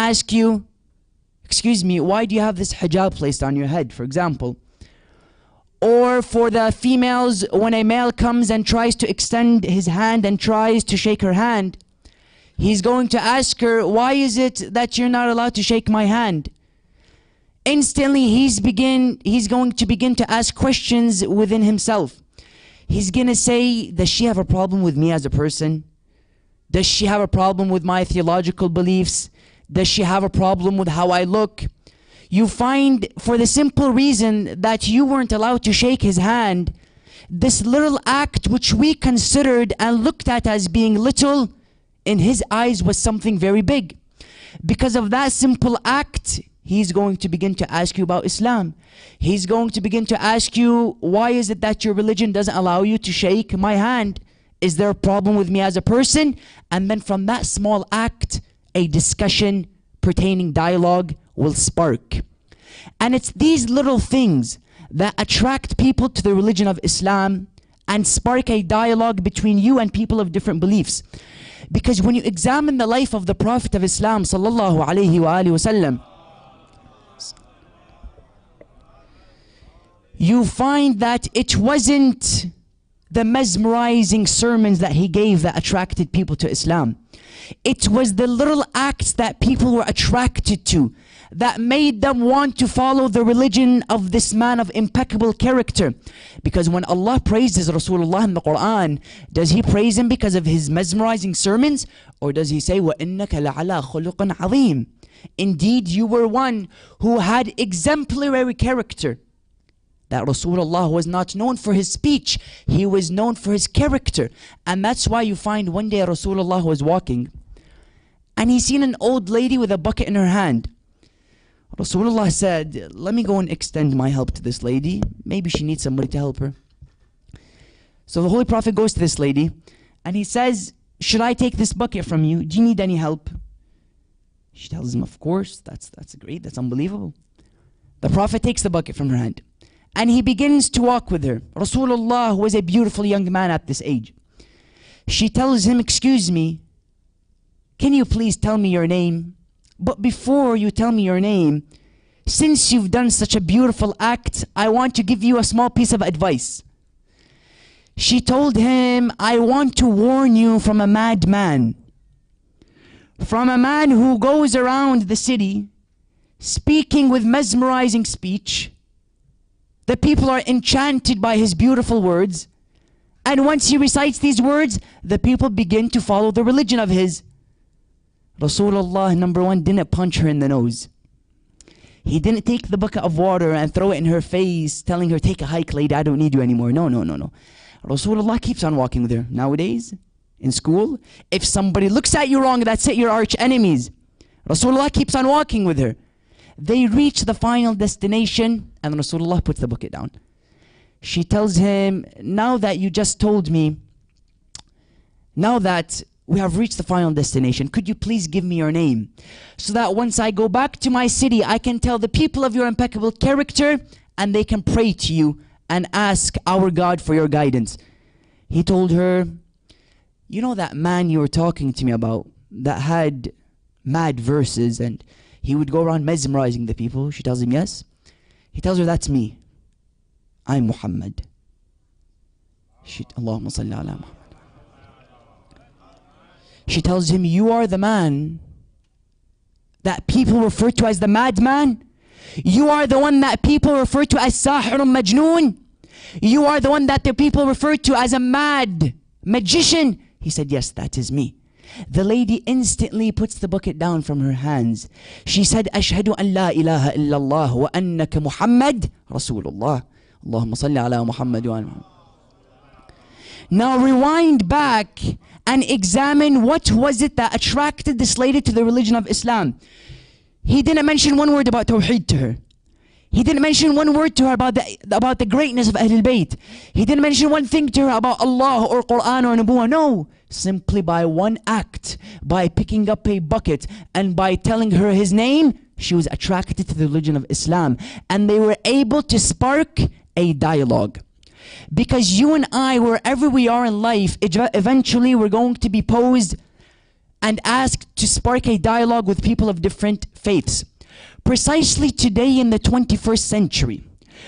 ask you, excuse me, why do you have this hijab placed on your head, for example? Or for the females, when a male comes and tries to extend his hand and tries to shake her hand, he's going to ask her, why is it that you're not allowed to shake my hand? Instantly, he's going to begin to ask questions within himself. He's going to say, does she have a problem with me as a person? Does she have a problem with my theological beliefs? Does she have a problem with how I look? You find, for the simple reason that you weren't allowed to shake his hand, this little act which we considered and looked at as being little, in his eyes was something very big. Because of that simple act, he's going to begin to ask you about Islam. He's going to begin to ask you, why is it that your religion doesn't allow you to shake my hand? Is there a problem with me as a person? And then from that small act, a discussion pertaining dialogue will spark. And it's these little things that attract people to the religion of Islam and spark a dialogue between you and people of different beliefs. Because when you examine the life of the Prophet of Islam sallallahu alaihi wasallam, you find that it wasn't the mesmerizing sermons that he gave that attracted people to Islam. It was the little acts that people were attracted to that made them want to follow the religion of this man of impeccable character. Because when Allah praises Rasulullah in the Quran, does he praise him because of his mesmerizing sermons? Or does he say, وَإِنَّكَ لَعَلَىٰ خُلُقٍ عَظِيمٍ? Indeed, you were one who had exemplary character. That Rasulullah was not known for his speech, he was known for his character. And that's why you find one day Rasulullah was walking and he seen an old lady with a bucket in her hand. Rasulullah said, let me go and extend my help to this lady. Maybe she needs somebody to help her. So the Holy Prophet goes to this lady and he says, should I take this bucket from you? Do you need any help? She tells him, of course, that's great, that's unbelievable. The Prophet takes the bucket from her hand and he begins to walk with her. Rasulullah was a beautiful young man at this age. She tells him, excuse me, can you please tell me your name? But before you tell me your name, since you've done such a beautiful act, I want to give you a small piece of advice. She told him, I want to warn you from a madman. From a man who goes around the city speaking with mesmerizing speech. The people are enchanted by his beautiful words. And once he recites these words, the people begin to follow the religion of his. Rasulullah, number one, didn't punch her in the nose. He didn't take the bucket of water and throw it in her face, telling her, take a hike, lady, I don't need you anymore. No. Rasulullah keeps on walking with her. Nowadays, in school, if somebody looks at you wrong, that's it, you're arch enemies. Rasulullah keeps on walking with her. They reach the final destination and Rasulullah puts the bucket down. She tells him, now that you just told me, now that we have reached the final destination, could you please give me your name? So that once I go back to my city, I can tell the people of your impeccable character and they can pray to you and ask our God for your guidance. He told her, you know that man you were talking to me about that had mad verses and he would go around mesmerizing the people? She tells him, yes. He tells her, that's me. I'm Muhammad. Allahumma salli ala Muhammad. She tells him, you are the man that people refer to as the madman. You are the one that people refer to as Sahirun Majnoon. You are the one that the people refer to as a mad magician. He said, yes, that is me. The lady instantly puts the bucket down from her hands. She said, Ashhadu an la ilaha illallah wa annaka Muhammad Rasulullah. Allahumma salli ala Muhammad wa ala Muhammad. Now rewind back and examine what was it that attracted this lady to the religion of Islam. He didn't mention one word about Tawheed to her. He didn't mention one word to her about the greatness of Ahlul Bayt. He didn't mention one thing to her about Allah or Quran or Nubuwwah. No, simply by one act, by picking up a bucket and by telling her his name, she was attracted to the religion of Islam. And they were able to spark a dialogue. Because you and I, wherever we are in life, eventually we're going to be posed and ask to spark a dialogue with people of different faiths. Precisely today in the 21st century,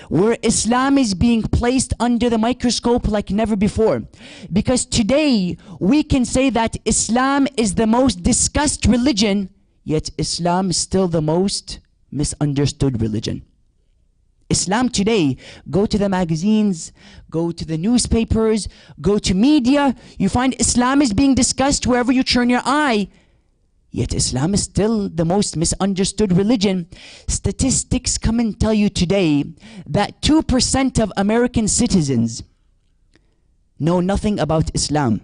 where Islam is being placed under the microscope like never before. Because today we can say that Islam is the most discussed religion, yet Islam is still the most misunderstood religion. Islam today, go to the magazines, go to the newspapers, go to media, you find Islam is being discussed wherever you turn your eye. Yet Islam is still the most misunderstood religion. Statistics come and tell you today that 2% of American citizens know nothing about Islam.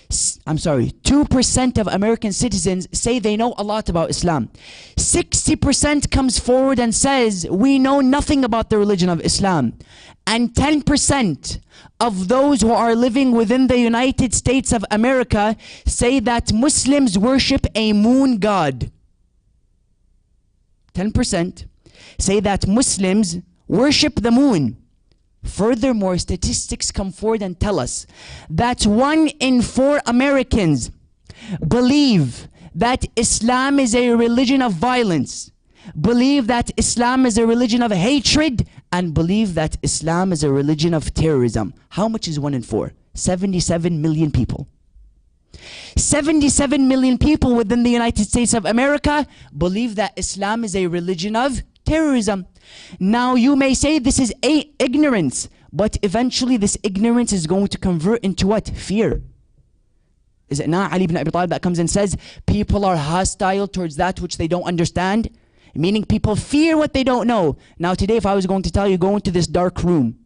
2% of American citizens say they know a lot about Islam. 60% comes forward and says, we know nothing about the religion of Islam. And 10% of those who are living within the United States of America say that Muslims worship a moon god. 10% say that Muslims worship the moon. Furthermore, statistics come forward and tell us that 1 in 4 Americans believe that Islam is a religion of violence, believe that Islam is a religion of hatred, and believe that Islam is a religion of terrorism. How much is 1 in 4? 77 million people. 77 million people within the United States of America believe that Islam is a religion of terrorism. Now you may say this is ignorance, but eventually this ignorance is going to convert into what? Fear. Is it not Ali ibn Abi Talib that comes and says people are hostile towards that which they don't understand? Meaning people fear what they don't know. Now today if I was going to tell you, go into this dark room,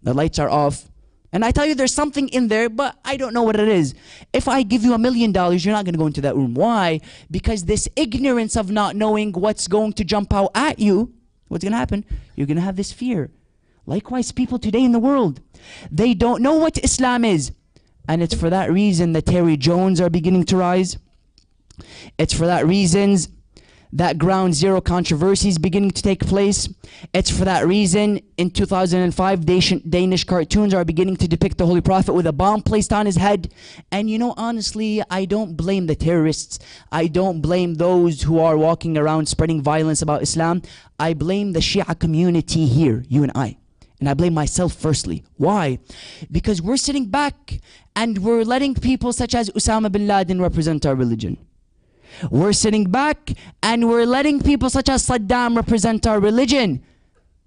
the lights are off, and I tell you there's something in there, but I don't know what it is. If I give you $1 million, you're not going to go into that room. Why? Because this ignorance of not knowing what's going to jump out at you, what's going to happen? You're going to have this fear. Likewise, people today in the world, they don't know what Islam is. And it's for that reason that Terry Jones are beginning to rise. It's for that reasons that ground zero controversy is beginning to take place. It's for that reason in 2005 Danish cartoons are beginning to depict the Holy Prophet with a bomb placed on his head. And you know, honestly, I don't blame the terrorists. I don't blame those who are walking around spreading violence about Islam. I blame the Shia community here, you and I. And I blame myself firstly. Why? Because we're sitting back and we're letting people such as Osama bin Laden represent our religion. We're sitting back and we're letting people such as Saddam represent our religion.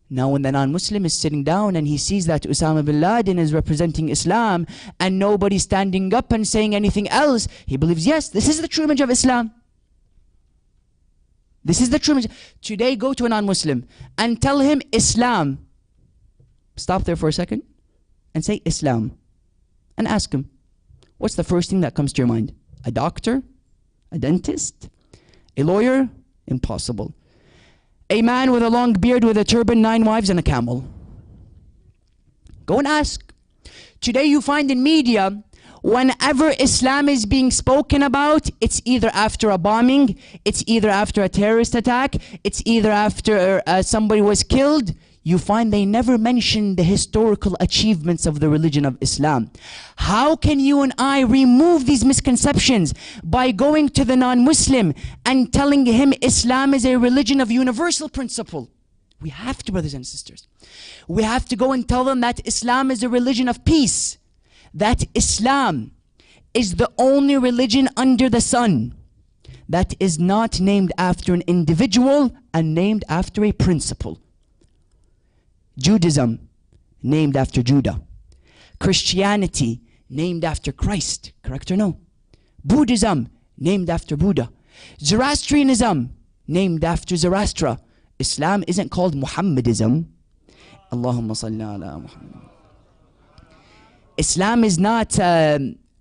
Now when the non-Muslim is sitting down and he sees that Osama bin Laden is representing Islam and nobody's standing up and saying anything else, he believes, yes, this is the true image of Islam. This is the true image. Today go to a non-Muslim and tell him Islam. Stop there for a second and say Islam. And ask him, what's the first thing that comes to your mind? A doctor? A dentist? A lawyer? Impossible. A man with a long beard with a turban, 9 wives and a camel. Go and ask. Today you find in media, whenever Islam is being spoken about, it's either after a bombing, it's either after a terrorist attack, it's either after somebody was killed. You find they never mention the historical achievements of the religion of Islam. How can you and I remove these misconceptions? By going to the non-Muslim and telling him Islam is a religion of universal principle. We have to, brothers and sisters. We have to go and tell them that Islam is a religion of peace. That Islam is the only religion under the sun that is not named after an individual and named after a principle. Judaism, named after Judah. Christianity, named after Christ. Correct or no? Buddhism, named after Buddha. Zoroastrianism, named after Zoroaster. Islam isn't called Muhammadism. Allahumma salli ala Muhammad. Islam is not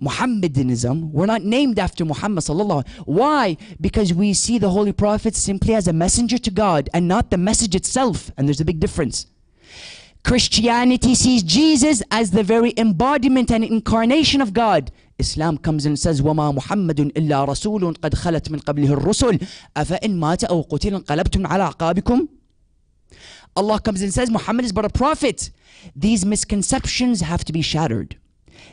Muhammadanism. We're not named after Muhammad sallallahu. Why? Because we see the Holy Prophet simply as a messenger to God and not the message itself. And there's a big difference. Christianity sees Jesus as the very embodiment and incarnation of God. Islam comes and says, وَمَا مُحَمَّدٌ إِلَّا رَسُولٌ قَدْ خَلَتْ مِنْ قَبْلِهِ الرُّسُلُ أَفَإِنْ مَاتَ أَوْ قُتِلَ انقَلَبْتُمْ عَلَىٰ أَعْقَابِكُمْ. Allah comes and says, Muhammad is but a prophet. These misconceptions have to be shattered.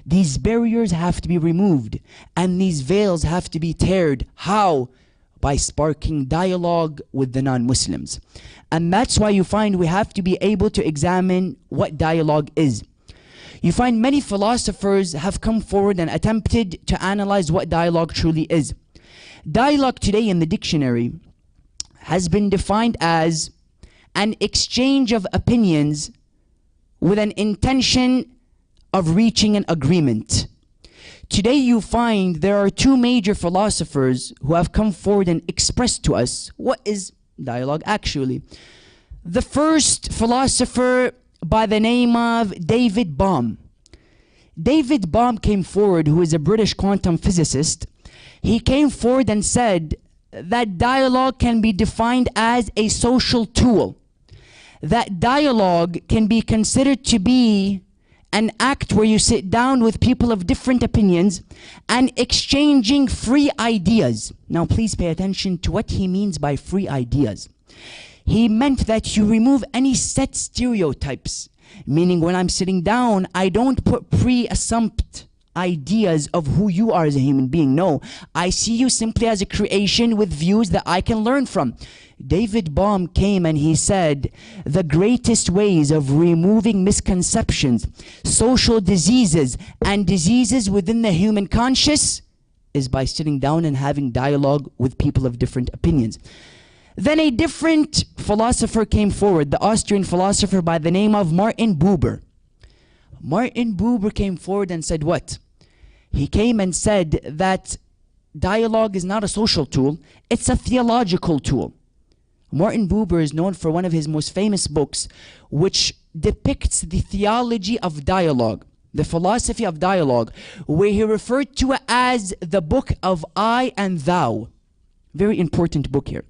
These barriers have to be removed, and these veils have to be teared. How? By sparking dialogue with the non-Muslims. And that's why you find we have to be able to examine what dialogue is. You find many philosophers have come forward and attempted to analyze what dialogue truly is. Dialogue today in the dictionary has been defined as an exchange of opinions with an intention of reaching an agreement. Today you find there are two major philosophers who have come forward and expressed to us what is dialogue actually. The first philosopher by the name of David Bohm. David Bohm came forward, who is a British quantum physicist. He came forward and said that dialogue can be defined as a social tool. That dialogue can be considered to be an act where you sit down with people of different opinions and exchanging free ideas. Now please pay attention to what he means by free ideas. He meant that you remove any set stereotypes, meaning when I'm sitting down, I don't put pre-assumed ideas of who you are as a human being. No, I see you simply as a creation with views that I can learn from. David Bohm came and he said, the greatest ways of removing misconceptions, social diseases, and diseases within the human conscious is by sitting down and having dialogue with people of different opinions. Then a different philosopher came forward, the Austrian philosopher by the name of Martin Buber. Martin Buber came forward and said what? He came and said that dialogue is not a social tool, it's a theological tool. Martin Buber is known for one of his most famous books, which depicts the theology of dialogue, the philosophy of dialogue, where he referred to it as the book of I and thou. Very important book here.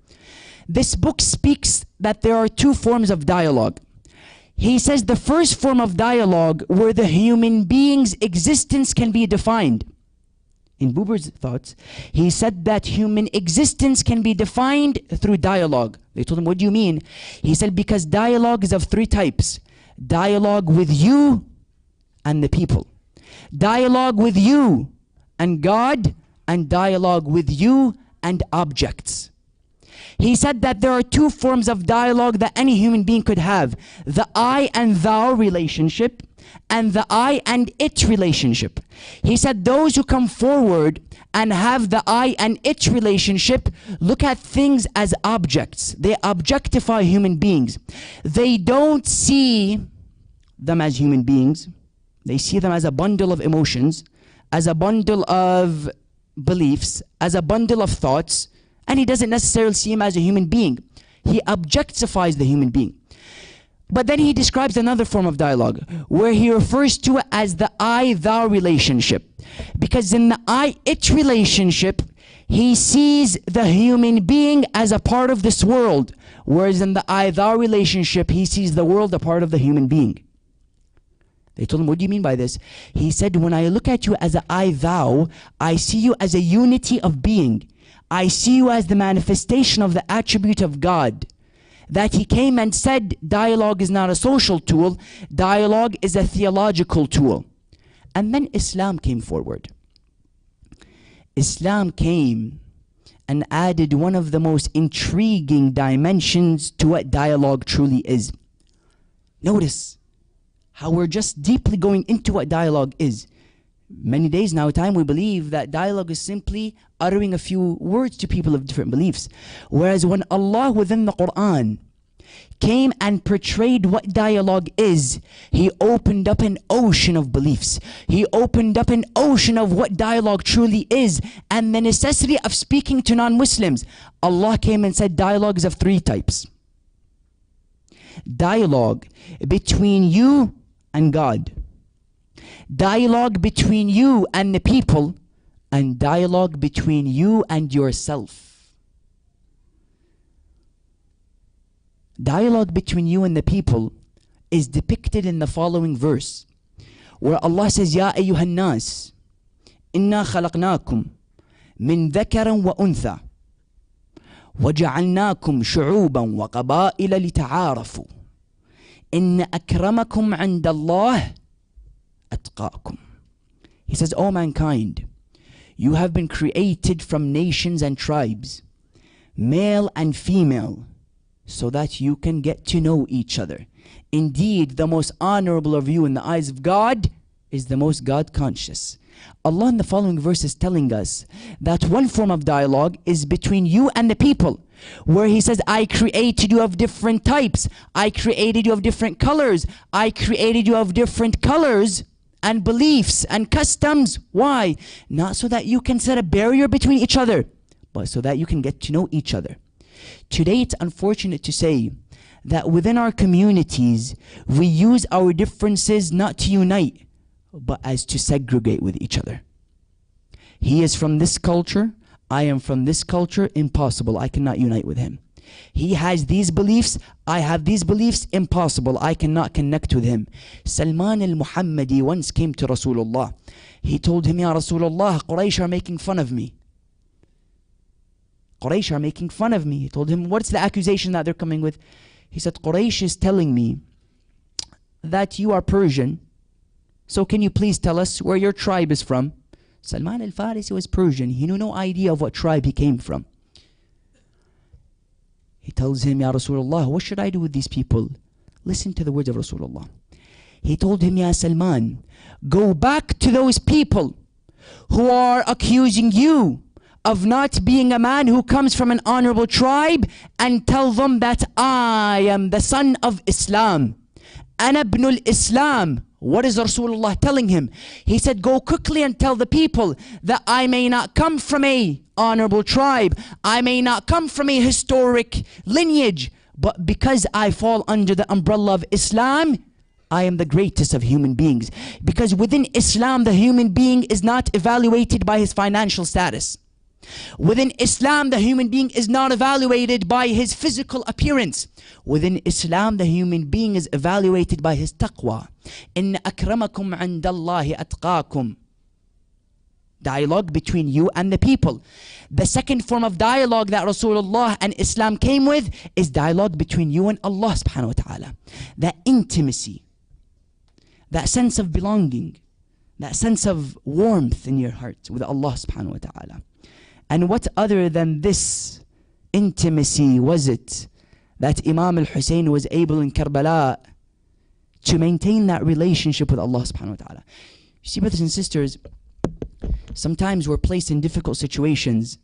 This book speaks that there are two forms of dialogue. He says the first form of dialogue where the human being's existence can be defined. In Buber's thoughts, he said that human existence can be defined through dialogue. They told him, what do you mean? He said, because dialogue is of three types. Dialogue with you and the people. Dialogue with you and God, and dialogue with you and objects. He said that there are two forms of dialogue that any human being could have. The I and thou relationship and the I and it relationship. He said those who come forward and have the I and it relationship look at things as objects. They objectify human beings. They don't see them as human beings. They see them as a bundle of emotions, as a bundle of beliefs, as a bundle of thoughts, and he doesn't necessarily see him as a human being. He objectifies the human being. But then he describes another form of dialogue where he refers to it as the I-thou relationship. Because in the I-it relationship, he sees the human being as a part of this world. Whereas in the I-thou relationship, he sees the world a part of the human being. They told him, what do you mean by this? He said, when I look at you as an I-thou, I see you as a unity of being. I see you as the manifestation of the attribute of God. That he came and said dialogue is not a social tool, dialogue is a theological tool. And then Islam came forward. Islam came and added one of the most intriguing dimensions to what dialogue truly is. Notice how we're just deeply going into what dialogue is. Many days now time we believe that dialogue is simply uttering a few words to people of different beliefs. Whereas when Allah within the Quran came and portrayed what dialogue is, he opened up an ocean of beliefs. He opened up an ocean of what dialogue truly is and the necessity of speaking to non-Muslims. Allah came and said dialogue is of three types. Dialogue between you and God. Dialogue between you and the people, and dialogue between you and yourself. Dialogue between you and the people is depicted in the following verse, where Allah says, Ya ayyuhan nas, inna khalaqnakum min dhakaran wa untha, وجعلناكم شعوبا وقبائل لتعارفوا إن أكرمكم عند الله أتقاكم. He says, O mankind, you have been created from nations and tribes, male and female, so that you can get to know each other. Indeed, the most honorable of you in the eyes of God is the most God conscious. Allah in the following verse is telling us that one form of dialogue is between you and the people, where He says, I created you of different types, I created you of different colors, I created you of different colors and beliefs and customs. Why? Not so that you can set a barrier between each other, but so that you can get to know each other. Today it's unfortunate to say that within our communities we use our differences not to unite, but as to segregate with each other. He is from this culture, I am from this culture, impossible, I cannot unite with him. He has these beliefs, I have these beliefs, impossible, I cannot connect with him. Salman al-Muhammadi once came to Rasulullah. He told him, Ya Rasulullah, Quraysh are making fun of me. Quraysh are making fun of me. He told him, what's the accusation that they're coming with? He said, Quraysh is telling me that you are Persian, so can you please tell us where your tribe is from? Salman al-Farisi was Persian. He knew no idea of what tribe he came from. He tells him, Ya Rasulullah, what should I do with these people? Listen to the words of Rasulullah. He told him, Ya Salman, go back to those people who are accusing you of not being a man who comes from an honorable tribe, and tell them that I am the son of Islam. Ana ibn al-Islam. What is Rasulullah telling him? He said, go quickly and tell the people that I may not come from a honorable tribe, I may not come from a historic lineage, but because I fall under the umbrella of Islam, I am the greatest of human beings. Because within Islam, the human being is not evaluated by his financial status. Within Islam, the human being is not evaluated by his physical appearance. Within Islam, the human being is evaluated by his taqwa. Inna akramakum indallahi atqakum. Dialogue between you and the people. The second form of dialogue that Rasulullah and Islam came with is dialogue between you and Allah subhanahu wa ta'ala. That intimacy, that sense of belonging, that sense of warmth in your heart with Allah subhanahu wa ta'ala. And what other than this intimacy was it that Imam al-Hussein was able in Karbala to maintain that relationship with Allah subhanahu wa ta'ala? You see, brothers and sisters, sometimes we're placed in difficult situations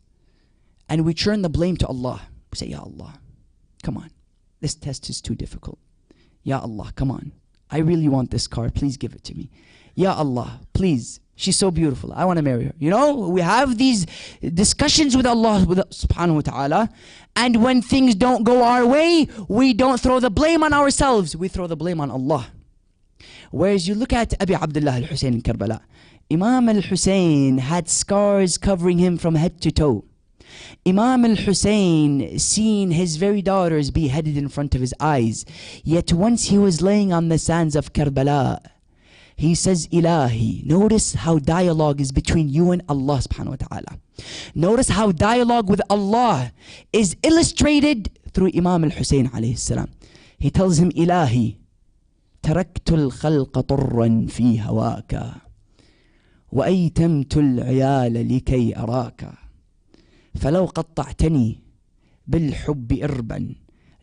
and we turn the blame to Allah. We say, Ya Allah, come on, this test is too difficult. Ya Allah, come on, I really want this car, please give it to me. Ya Allah, please, she's so beautiful, I want to marry her. You know, we have these discussions with Allah subhanahu wa ta'ala, and when things don't go our way, we don't throw the blame on ourselves, we throw the blame on Allah. Whereas you look at Abi Abdullah al-Hussein in Karbala, Imam al-Hussein had scars covering him from head to toe. Imam al-Hussein seen his very daughters beheaded in front of his eyes. Yet once he was laying on the sands of Karbala, he says, Ilahi. Notice how dialogue is between you and Allah subhanahu wa ta'ala. Notice how dialogue with Allah is illustrated through Imam al-Hussein alayhi salam. He tells him, Ilahi, taraktu al-khalqa turran fi hawaka, wa aytamtu al-'iyala likay araka, فلو قطعتني بالحب إربا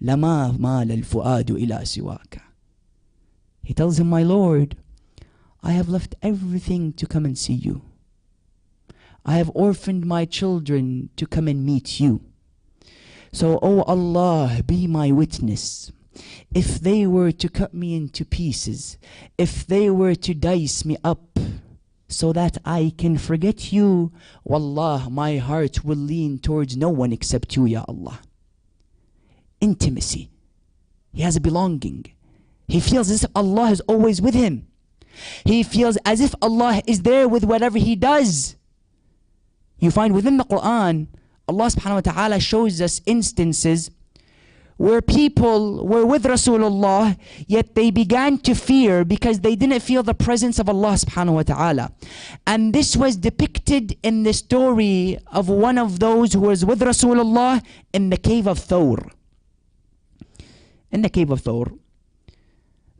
لما مال الفؤاد إلى سواك. He tells him, my Lord, I have left everything to come and see you. I have orphaned my children to come and meet you. So, O Allah, be my witness. If they were to cut me into pieces, if they were to dice me up so that I can forget you, wallah, my heart will lean towards no one except you, Ya Allah. Intimacy. He has a belonging. He feels as if Allah is always with him. He feels as if Allah is there with whatever he does. You find within the Quran, Allah subhanahu wa ta'ala shows us instances where people were with Rasulullah, yet they began to fear because they didn't feel the presence of Allah subhanahu wa ta'ala. And this was depicted in the story of one of those who was with Rasulullah in the cave of Thawr. In the cave of Thawr,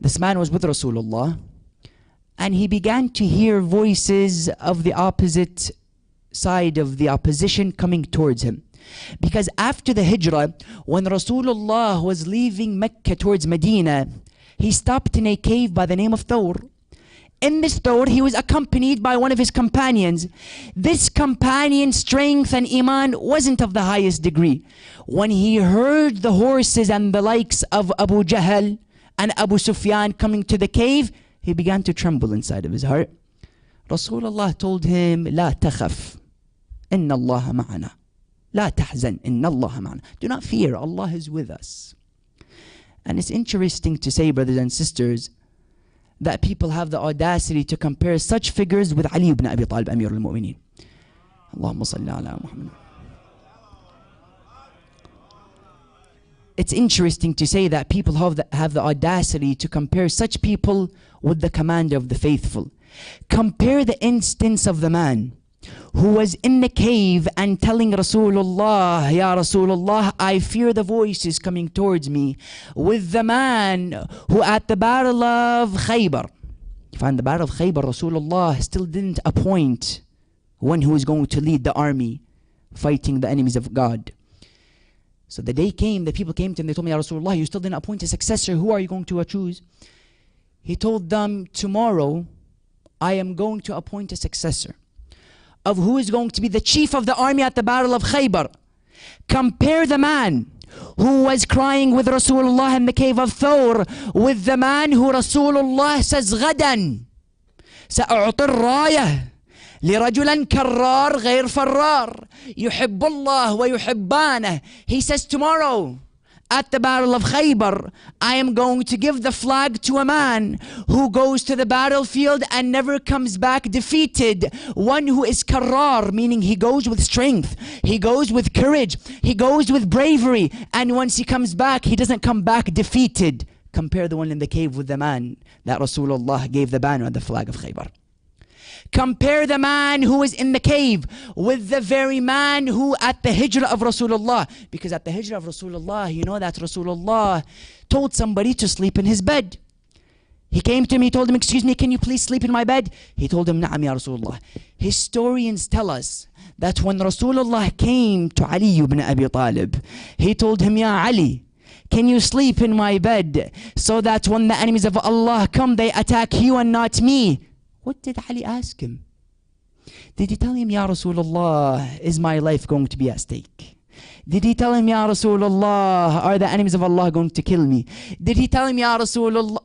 this man was with Rasulullah, And he began to hear voices of the opposite side of the opposition coming towards him. Because after the hijrah, when Rasulullah was leaving Mecca towards Medina, he stopped in a cave by the name of Thawr. In this Thawr, he was accompanied by one of his companions. This companion's strength and iman wasn't of the highest degree. When he heard the horses and the likes of Abu Jahl and Abu Sufyan coming to the cave, he began to tremble inside of his heart. Rasulullah told him, لا تخف إن الله معنا لا تحزن إن الله معنا. Do not fear, Allah is with us. And it's interesting to say, brothers and sisters, that people have the audacity to compare such figures with Ali ibn Abi Talib, Amir al-Mu'mineen. Allahumma salli ala Muhammad. It's interesting to say that people have the audacity to compare such people with the commander of the faithful. Compare the instance of the man who was in the cave and telling Rasulullah, Ya Rasulullah, I fear the voices coming towards me, with the man who at the battle of Khaybar, if on the battle of Khaybar, Rasulullah still didn't appoint one who was going to lead the army fighting the enemies of God. So the day came, the people came to him, they told me, Ya Rasulullah, you still didn't appoint a successor, who are you going to choose? He told them, tomorrow I am going to appoint a successor of who is going to be the chief of the army at the battle of Khaybar. Compare the man who was crying with Rasulullah in the cave of Thawr with the man who Rasulullah says, غدا سأعطي الراية لرجلا كرار غير فرار يحب الله ويحبانه. He says, tomorrow at the battle of Khaybar, I am going to give the flag to a man who goes to the battlefield and never comes back defeated. One who is karrar, meaning he goes with strength, he goes with courage, he goes with bravery, and once he comes back, he doesn't come back defeated. Compare the one in the cave with the man that Rasulullah gave the banner and the flag of Khaybar. Compare the man who was in the cave with the very man who at the hijrah of Rasulullah. Because at the hijrah of Rasulullah, you know that Rasulullah told somebody to sleep in his bed. He came to him, he told him, excuse me, can you please sleep in my bed? He told him, Na'am ya Rasulullah. Historians tell us that when Rasulullah came to Ali ibn Abi Talib, he told him, Ya Ali, can you sleep in my bed so that when the enemies of Allah come, they attack you and not me? What did Ali ask him? Did he tell him, Ya Rasulullah, is my life going to be at stake? Did he tell him, Ya Rasulullah, are the enemies of Allah going to kill me? Did he tell him, Ya Rasulullah?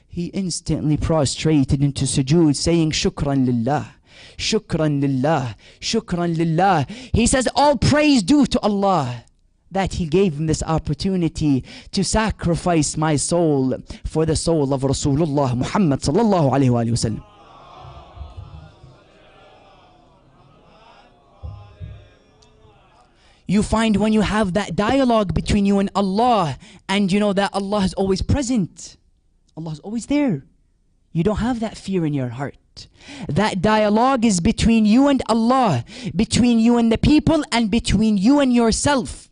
He instantly prostrated into sujood, saying, Shukran lillah, Shukran lillah, Shukran lillah. He says, all praise due to Allah, that He gave him this opportunity to sacrifice my soul for the soul of Rasulullah Muhammad sallallahu alayhi wa sallam. You find when you have that dialogue between you and Allah, and you know that Allah is always present, Allah is always there, you don't have that fear in your heart. That dialogue is between you and Allah, between you and the people, and between you and yourself.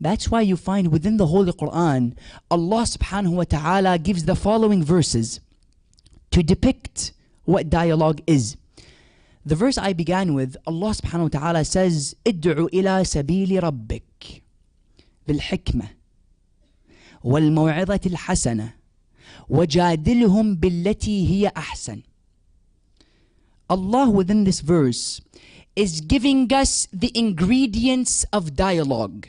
That's why you find within the Holy Quran, Allah subhanahu wa ta'ala gives the following verses to depict what dialogue is. The verse I began with, Allah subhanahu wa ta'ala says, ادعو إلى سبيل ربك بالحكمة والموعظة الحسنة وجادلهم بالتي هي أحسن. Allah within this verse is giving us the ingredients of dialogue.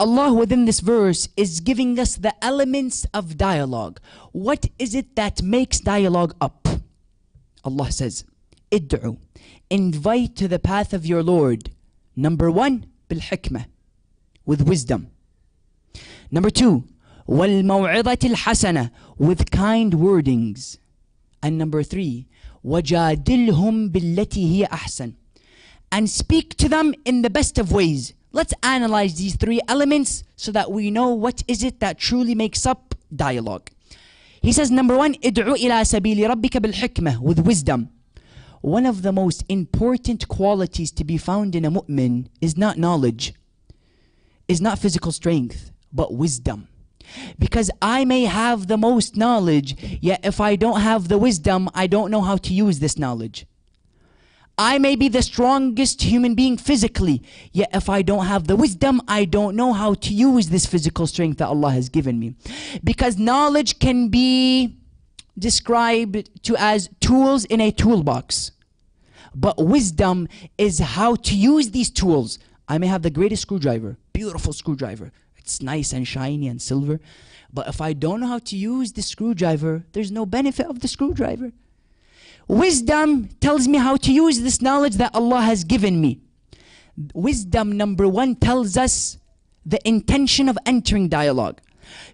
Allah within this verse is giving us the elements of dialogue. What is it that makes dialogue up? Allah says, Id'u, invite to the path of your Lord. Number one, bil-hikmah, with wisdom. Number two, wal-maw'idati al-hasana, with kind wordings. And number three, wajadilhum billati hiya ahsan, and speak to them in the best of ways. Let's analyze these three elements so that we know what is it that truly makes up dialogue. He says, number one, id'u ila sabili rabbika bil-hikmah, with wisdom. One of the most important qualities to be found in a mu'min is not knowledge, is not physical strength, but wisdom. Because I may have the most knowledge, yet if I don't have the wisdom, I don't know how to use this knowledge. I may be the strongest human being physically, yet if I don't have the wisdom, I don't know how to use this physical strength that Allah has given me. Because knowledge can be described to as tools in a toolbox. But wisdom is how to use these tools. I may have the greatest screwdriver, beautiful screwdriver. It's nice and shiny and silver. But if I don't know how to use the screwdriver, there's no benefit of the screwdriver. Wisdom tells me how to use this knowledge that Allah has given me. Wisdom, number one, tells us the intention of entering dialogue.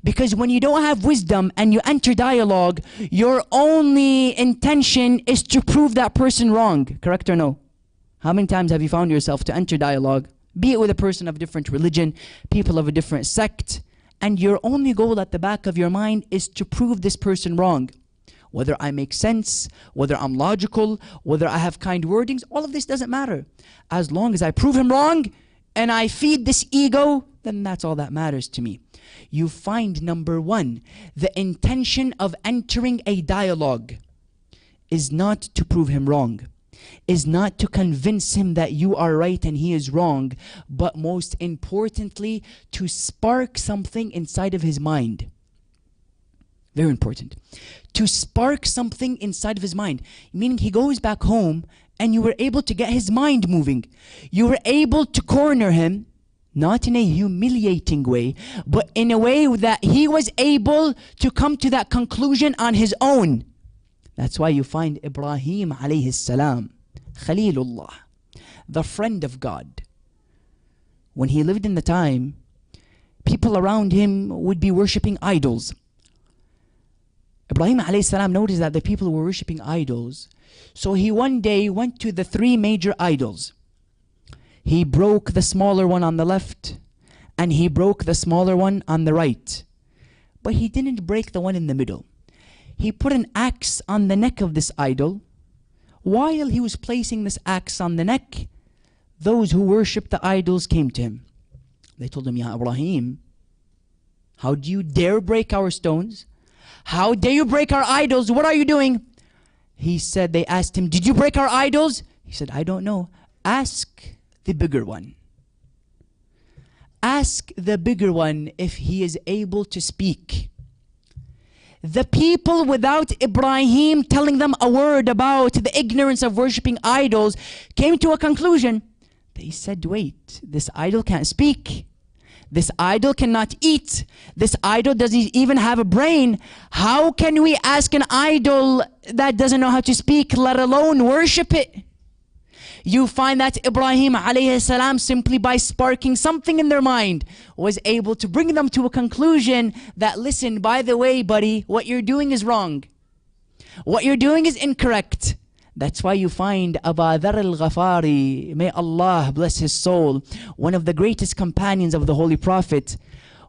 Because when you don't have wisdom and you enter dialogue, your only intention is to prove that person wrong. Correct or no? How many times have you found yourself to enter dialogue, be it with a person of different religion, people of a different sect, and your only goal at the back of your mind is to prove this person wrong? Whether I make sense, whether I'm logical, whether I have kind wordings, all of this doesn't matter. As long as I prove him wrong and I feed this ego, then that's all that matters to me. You find, number one, the intention of entering a dialogue is not to prove him wrong, is not to convince him that you are right and he is wrong, but most importantly, to spark something inside of his mind. Very important. To spark something inside of his mind. Meaning he goes back home and you were able to get his mind moving. You were able to corner him, not in a humiliating way, but in a way that he was able to come to that conclusion on his own. That's why you find Ibrahim alayhi salam, Khalilullah, the friend of God. When he lived in the time, people around him would be worshipping idols. Ibrahim alayhi salam noticed that the people were worshipping idols. So he one day went to the three major idols. He broke the smaller one on the left, and he broke the smaller one on the right. But he didn't break the one in the middle. He put an axe on the neck of this idol. While he was placing this axe on the neck, those who worshipped the idols came to him. They told him, Ya Ibrahim, how do you dare break our stones? How dare you break our idols? What are you doing? He said, they asked him, did you break our idols? He said, I don't know. Ask the bigger one. Ask the bigger one if he is able to speak. The people, without Ibrahim telling them a word about the ignorance of worshipping idols, came to a conclusion. They said, wait, this idol can't speak. This idol cannot eat. This idol doesn't even have a brain. How can we ask an idol that doesn't know how to speak, let alone worship it? You find that Ibrahim alayhi salam, simply by sparking something in their mind, was able to bring them to a conclusion that, listen, by the way, buddy, what you're doing is wrong. What you're doing is incorrect. That's why you find Abu Dharr al-Ghafari, may Allah bless his soul, one of the greatest companions of the Holy Prophet,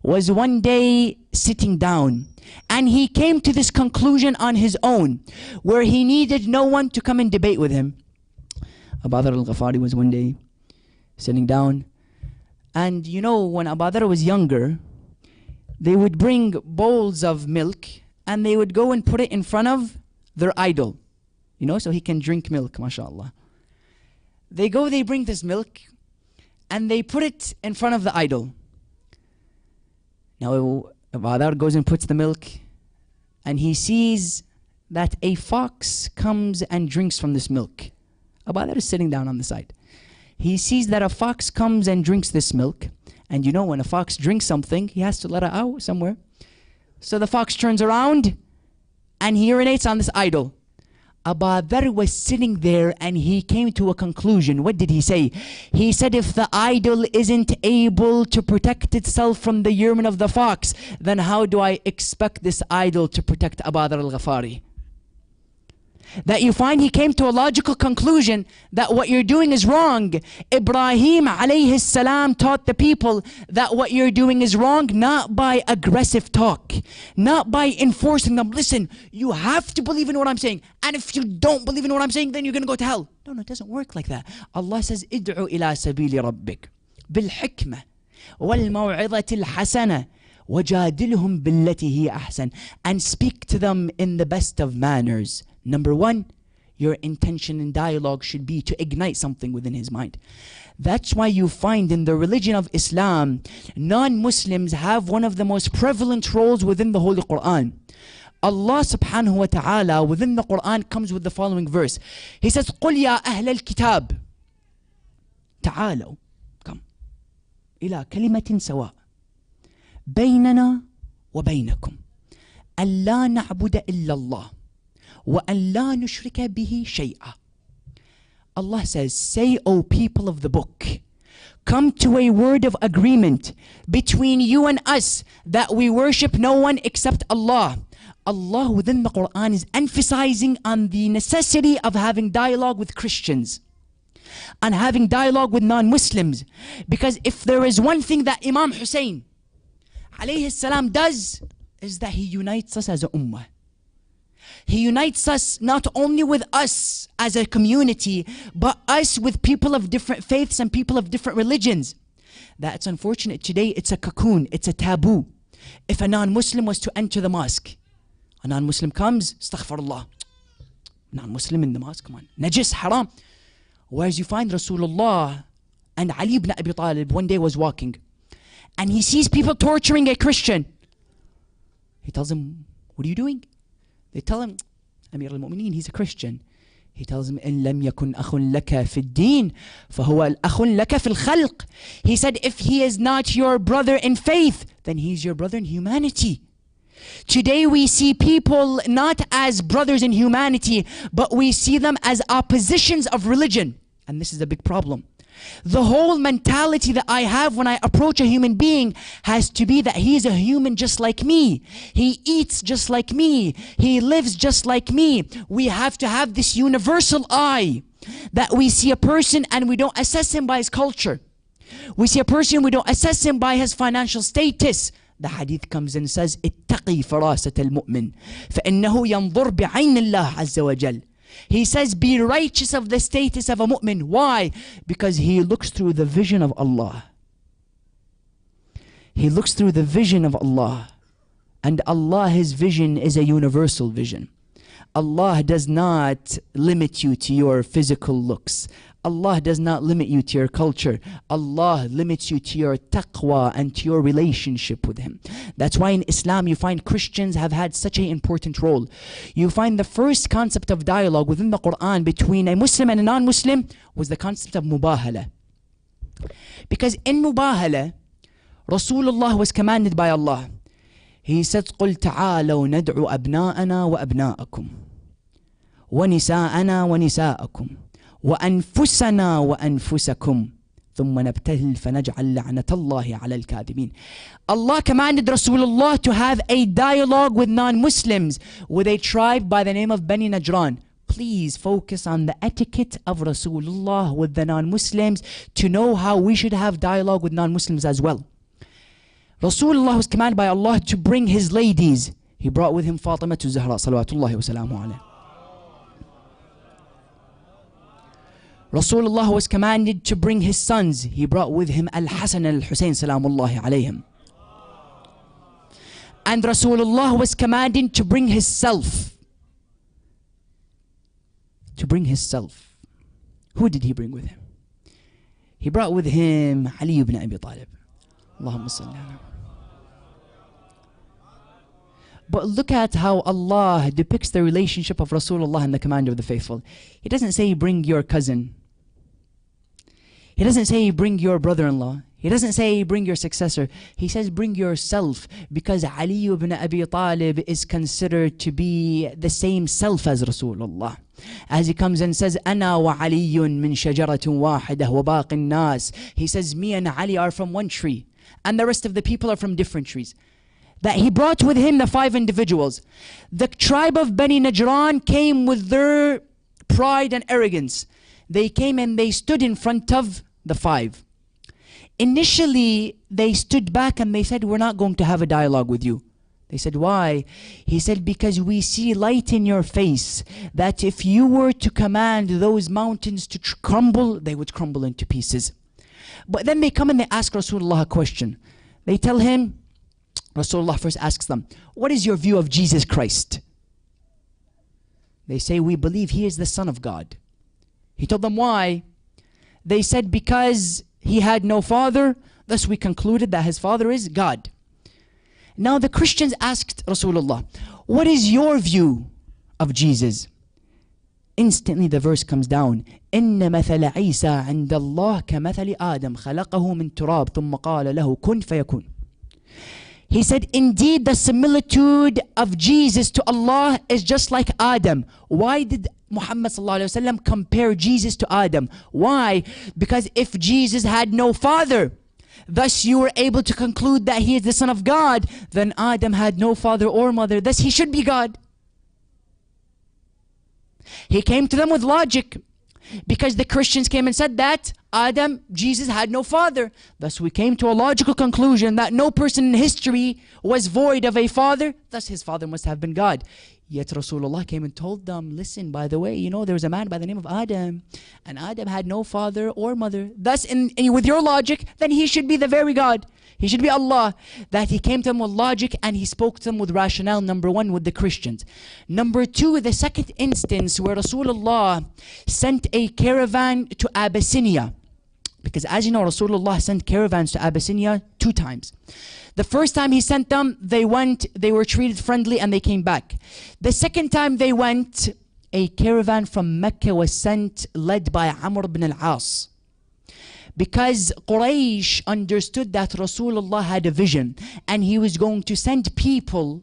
was one day sitting down. And he came to this conclusion on his own, where he needed no one to come and debate with him. Abu Dharr al-Ghafari was one day sitting down. And you know, when Abu Dharr was younger, they would bring bowls of milk and they would go and put it in front of their idol. You know, so he can drink milk, mashallah. They bring this milk, and they put it in front of the idol. Now, Abu Dharr goes and puts the milk, and he sees that a fox comes and drinks from this milk. Abu Dharr is sitting down on the side. He sees that a fox comes and drinks this milk, and you know, when a fox drinks something, he has to let it out somewhere. So the fox turns around, and he urinates on this idol. Abu Dharr was sitting there and he came to a conclusion. What did he say? He said, if the idol isn't able to protect itself from the urine of the fox, then how do I expect this idol to protect Abu Dharr al-Ghafari? That you find he came to a logical conclusion that what you're doing is wrong. Ibrahim alayhi salam taught the people that what you're doing is wrong, not by aggressive talk, not by enforcing them. Listen, you have to believe in what I'm saying, and if you don't believe in what I'm saying, then you're going to go to hell. No, it doesn't work like that. Allah says, ادعو إلى سبيل ربك بالحكمة والموعظة الحسنة وَجَادِلْهُمْ بِالَّتِي هِيَ أَحْسَنُ, and speak to them in the best of manners. Number one, your intention in dialogue should be to ignite something within his mind. That's why you find in the religion of Islam, non-Muslims have one of the most prevalent roles within the Holy Quran. Allah subhanahu wa ta'ala within the Quran comes with the following verse. He says, قُلْ يَا أَهْلَ الْكِتَابِ تعالوا, come, إلى كلمة سواء بيننا وبينكم ألا نعبد إلا الله وأن لا نشرك به شيئا. Allah says, say, O people of the book, come to a word of agreement between you and us that we worship no one except Allah. Allah within the Quran is emphasizing on the necessity of having dialogue with Christians and having dialogue with non-Muslims, because if there is one thing that Imam Hussein alayhi salam does, is that he unites us as a ummah. He unites us not only with us as a community, but us with people of different faiths and people of different religions. That's unfortunate today. It's a cocoon, it's a taboo. If a non-Muslim was to enter the mosque, a non-Muslim comes, astaghfirullah, non-Muslim in the mosque, come on, najis, haram. Whereas you find Rasulullah and Ali ibn Abi Talib one day was walking, and he sees people torturing a Christian. He tells them, what are you doing? They tell him, Amir al-Mu'mineen, he's a Christian. He tells them, إِن لَمْ يَكُنْ أَخٌ لَكَ فِي الدِّينِ فَهُوَ الْأَخٌ لَكَ فِي الْخَلْقِ. He said, if he is not your brother in faith, then he's your brother in humanity. Today we see people not as brothers in humanity, but we see them as oppositions of religion. And this is a big problem. The whole mentality that I have when I approach a human being has to be that he is a human just like me. He eats just like me. He lives just like me. We have to have this universal eye that we see a person and we don't assess him by his culture. We see a person, we don't assess him by his financial status. The hadith comes and says, اتقي فراسة المؤمن فإنه ينظر بعين الله عز وجل. He says, be righteous of the status of a mu'min. Why? Because he looks through the vision of Allah. He looks through the vision of Allah. And Allah, His vision is a universal vision. Allah does not limit you to your physical looks. Allah does not limit you to your culture. Allah limits you to your taqwa and to your relationship with Him. That's why in Islam you find Christians have had such an important role. You find the first concept of dialogue within the Quran between a Muslim and a non-Muslim was the concept of mubahala. Because in mubahala, Rasulullah was commanded by Allah. He said, قُلْ تَعَالَوْ نَدْعُ أَبْنَاءَنَا وَأَبْنَاءَكُمْ وَنِسَاءَنَا وَنِسَاءَكُمْ وأنفسنا وأنفسكم ثم نبتهل فنجعل لعنة الله على الكاذبين. Allah commanded Rasulullah to have a dialogue with non-Muslims, with a tribe by the name of Bani Najran. Please focus on the etiquette of Rasulullah with the non-Muslims to know how we should have dialogue with non-Muslims as well. Rasulullah was commanded by Allah to bring his ladies. He brought with him Fatemah to Zahra salawatullahi wa salamu alayhi. Rasulullah was commanded to bring his sons. He brought with him Al-Hasan and Al-Husayn salamullahi alayhim. And Rasulullah was commanded to bring his self. To bring his self. Who did he bring with him? He brought with him Ali ibn Abi Talib. Allahumma salli ala. But look at how Allah depicts the relationship of Rasulullah and the commander of the faithful. He doesn't say bring your cousin. He doesn't say bring your brother-in-law. He doesn't say bring your successor. He says bring yourself, because Ali ibn Abi Talib is considered to be the same self as Rasulullah. As he comes and says, أنا وعلي من شجرة واحدة وباقي الناس. He says, me and Ali are from one tree, and the rest of the people are from different trees. That he brought with him the 5 individuals. The tribe of Bani Najran came with their pride and arrogance. They came and they stood in front of the 5. Initially, they stood back and they said, we're not going to have a dialogue with you. They said, why? He said, because we see light in your face, that if you were to command those mountains to crumble, they would crumble into pieces. But then they come and they ask Rasulullah a question. They tell him, Rasulullah first asks them, what is your view of Jesus Christ? They say, we believe he is the Son of God. He told them why. They said, because he had no father, thus we concluded that his father is God. Now the Christians asked Rasulullah, what is your view of Jesus? Instantly the verse comes down, إن مثل عيسى عند الله كمثل آدم خلقه من تراب ثم قال له كن فيكون. He said, indeed the similitude of Jesus to Allah is just like Adam. Why did Muhammad ﷺ compare Jesus to Adam? Why? Because if Jesus had no father, thus you were able to conclude that he is the Son of God, then Adam had no father or mother, thus he should be God. He came to them with logic, because the Christians came and said that Jesus had no father. Thus we came to a logical conclusion that no person in history was void of a father, thus his father must have been God. Yet Rasulullah came and told them, listen, by the way, you know, there was a man by the name of Adam, and Adam had no father or mother. Thus, with your logic, then he should be the very God. He should be Allah. That he came to them with logic and he spoke to them with rationale, number one, with the Christians. Number two, the second instance where Rasulullah sent a caravan to Abyssinia. Because as you know, Rasulullah sent caravans to Abyssinia 2 times. The first time he sent them, they went, they were treated friendly and they came back. The second time they went, a caravan from Mecca was sent, led by Amr ibn al-As. Because Quraysh understood that Rasulullah had a vision and he was going to send people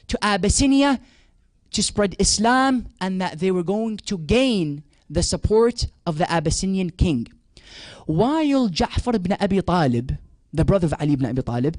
to Abyssinia to spread Islam, and that they were going to gain the support of the Abyssinian king. While Ja'far ibn Abi Talib, the brother of Ali ibn Abi Talib,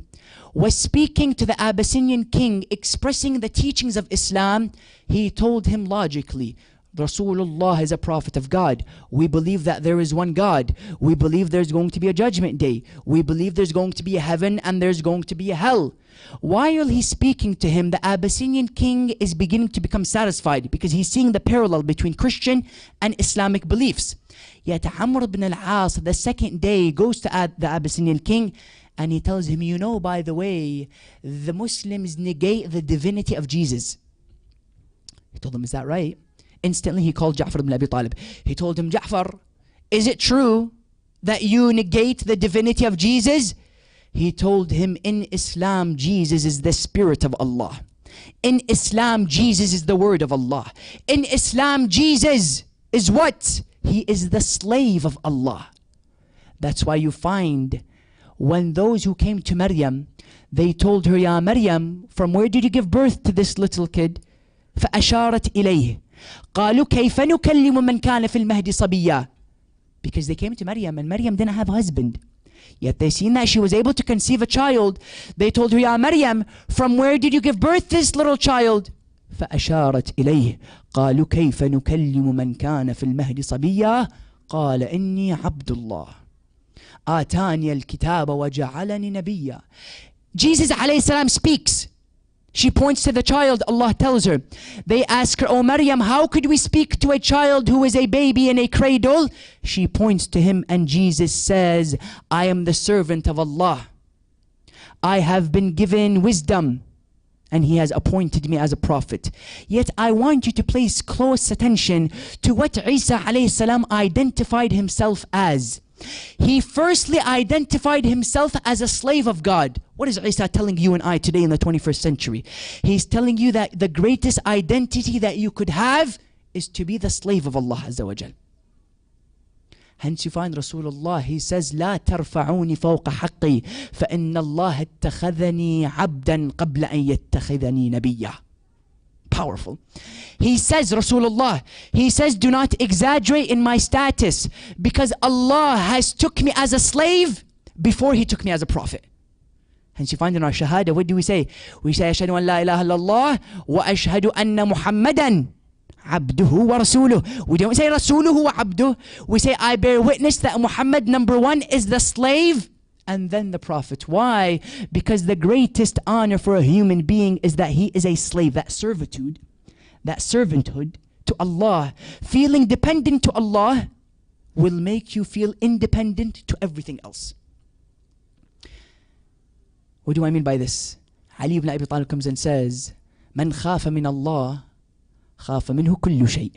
was speaking to the Abyssinian king, expressing the teachings of Islam, he told him logically, Rasulullah is a prophet of God. We believe that there is one God. We believe there's going to be a judgment day. We believe there's going to be a heaven and there's going to be a hell. While he's speaking to him, the Abyssinian king is beginning to become satisfied, because he's seeing the parallel between Christian and Islamic beliefs. Yet Amr ibn al-As, the second day, goes to the Abyssinian king and he tells him, you know, by the way, the Muslims negate the divinity of Jesus. He told him, is that right? Instantly he called Ja'far ibn Abi Talib. He told him, Ja'far, is it true that you negate the divinity of Jesus? He told him, in Islam, Jesus is the Spirit of Allah. In Islam, Jesus is the Word of Allah. In Islam, Jesus is what? He is the slave of Allah. That's why you find when those who came to Maryam, they told her, Ya Maryam, from where did you give birth to this little kid? فأشارت إليه قالوا كيف نكلم من كان في المهد صبيا. Because they came to Maryam and Maryam didn't have a husband. Yet they seen that she was able to conceive a child. They told her, Ya Maryam, from where did you give birth to this little child? فأشارت إليه قالوا كيف نكلم من كان في المهد صبيا قال إني عبد الله آتاني الكتاب وجعلني نبيا. Jesus alayhi salam speaks. She points to the child. Allah tells her. They ask her, O Maryam, how could we speak to a child who is a baby in a cradle? She points to him and Jesus says, I am the servant of Allah. I have been given wisdom and he has appointed me as a prophet. Yet I want you to place close attention to what Isa alayhi salam identified himself as. He firstly identified himself as a slave of God. What is Isa telling you and I today in the 21st century? He's telling you that the greatest identity that you could have is to be the slave of Allah Azza wa Jal. Hence you find Rasulullah, he says, لا ترفعوني فوق حقي فإن الله اتخذني عبدا قبل أن يتخذني نبيا. Powerful. He says, Rasulullah, he says, do not exaggerate in my status, because Allah has took me as a slave before he took me as a prophet. Hence you find in our shahada, what do we say? We say, ashhadu an la ilaha illallah wa ashhadu anna Muhammadan abduhu wa rasuluh. We don't say rasuluhu wa abduh. We say, I bear witness that Muhammad, number one, is the slave and then the prophet. Why? Because the greatest honor for a human being is that he is a slave. That servitude, that servanthood to Allah, feeling dependent to Allah, will make you feel independent to everything else. What do I mean by this? Ali ibn Abi Talib comes and says, من خاف من الله خاف منه كل شيء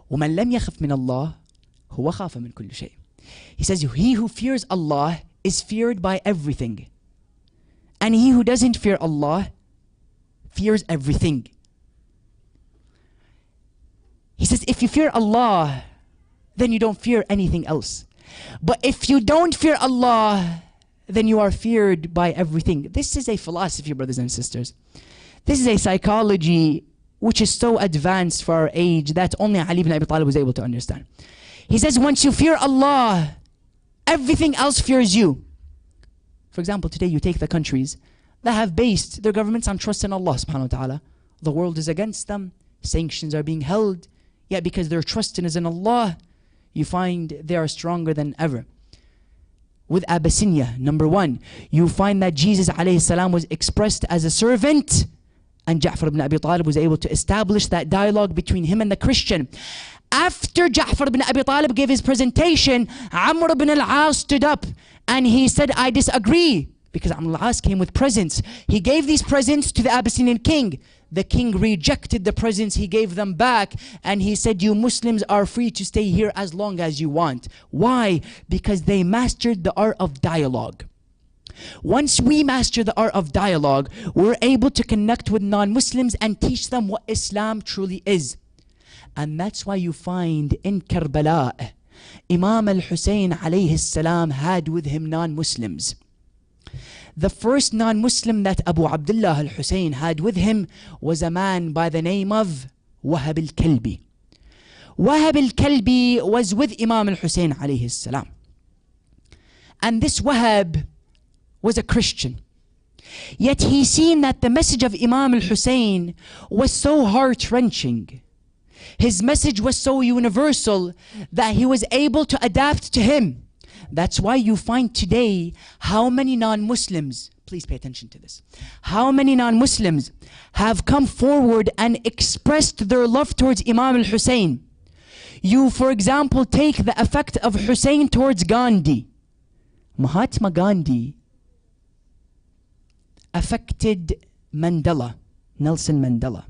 ومن لم يخف من الله هو خاف من كل شيء. He says, he who fears Allah is feared by everything, and he who doesn't fear Allah fears everything. He says, if you fear Allah, then you don't fear anything else. But if you don't fear Allah, then you are feared by everything. This is a philosophy, brothers and sisters. This is a psychology which is so advanced for our age that only Ali ibn Abi Talib was able to understand. He says, once you fear Allah, everything else fears you. For example, today you take the countries that have based their governments on trust in Allah subhanahu wa ta'ala. The world is against them. Sanctions are being held. Yet because their trust is in Allah, you find they are stronger than ever. With Abyssinia, number one, you find that Jesus alayhi salam was expressed as a servant, and Ja'far ibn Abi Talib was able to establish that dialogue between him and the Christian. After Ja'far ibn Abi Talib gave his presentation, Amr ibn al-As stood up and he said, I disagree, because Amr al-As came with presents. He gave these presents to the Abyssinian king. The king rejected the presents, he gave them back, and he said, you Muslims are free to stay here as long as you want. Why? Because they mastered the art of dialogue. Once we master the art of dialogue, we're able to connect with non-Muslims and teach them what Islam truly is. And that's why you find in Karbala, Imam al-Hussein alayhi salam had with him non-Muslims. The first non-Muslim that Abu Abdullah al-Hussein had with him was a man by the name of Wahab al-Kalbi. Wahab al-Kalbi was with Imam al-Hussein alayhi salam. And this Wahab was a Christian. Yet he seen that the message of Imam al-Hussein was so heart-wrenching. His message was so universal that he was able to adapt to him. That's why you find today how many non-Muslims, please pay attention to this, how many non-Muslims have come forward and expressed their love towards Imam al-Hussein. You, for example, take the effect of Hussein towards Gandhi. Mahatma Gandhi affected Mandela, Nelson Mandela.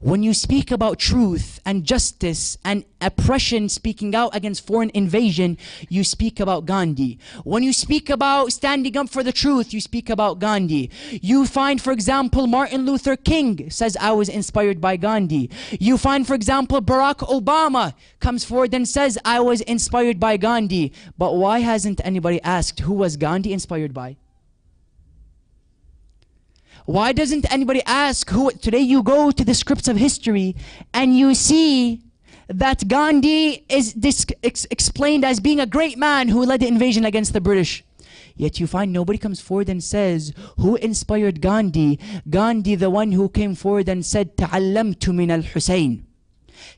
When you speak about truth and justice and oppression, speaking out against foreign invasion, you speak about Gandhi. When you speak about standing up for the truth, you speak about Gandhi. You find, for example, Martin Luther King says, I was inspired by Gandhi. You find, for example, Barack Obama comes forward and says, I was inspired by Gandhi. But why hasn't anybody asked, who was Gandhi inspired by? Why doesn't anybody ask who? Today you go to the scripts of history and you see that Gandhi is explained as being a great man who led the invasion against the British. Yet you find nobody comes forward and says, who inspired Gandhi? Gandhi, the one who came forward and said, تعلمت من الحسين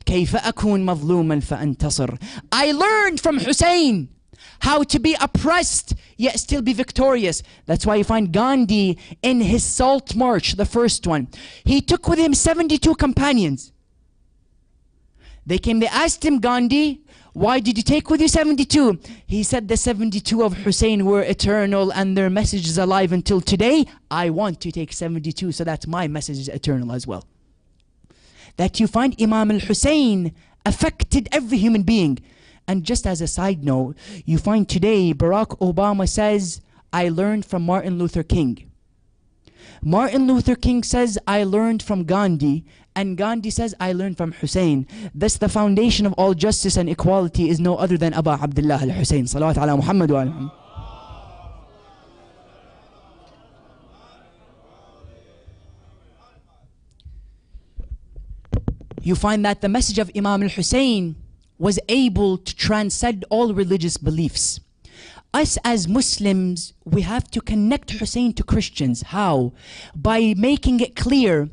كيف أكون مظلوما فأنتصر. I learned from Hussein how to be oppressed yet still be victorious. That's why you find Gandhi in his Salt March, the first one. He took with him 72 companions. They came, they asked him, Gandhi, why did you take with you 72? He said, the 72 of Hussein were eternal and their message is alive until today. I want to take 72 so that my message is eternal as well. That you find Imam al-Hussein affected every human being. And just as a side note, you find today Barack Obama says, I learned from Martin Luther King. Martin Luther King says, I learned from Gandhi. And Gandhi says, I learned from Hussein. Thus the foundation of all justice and equality is no other than Abu Abdullah al-Hussein. Salawat ala Muhammad wa ala Muhammad. You find that the message of Imam al-Hussein was able to transcend all religious beliefs. Us as Muslims, we have to connect Hussein to Christians. How? By making it clear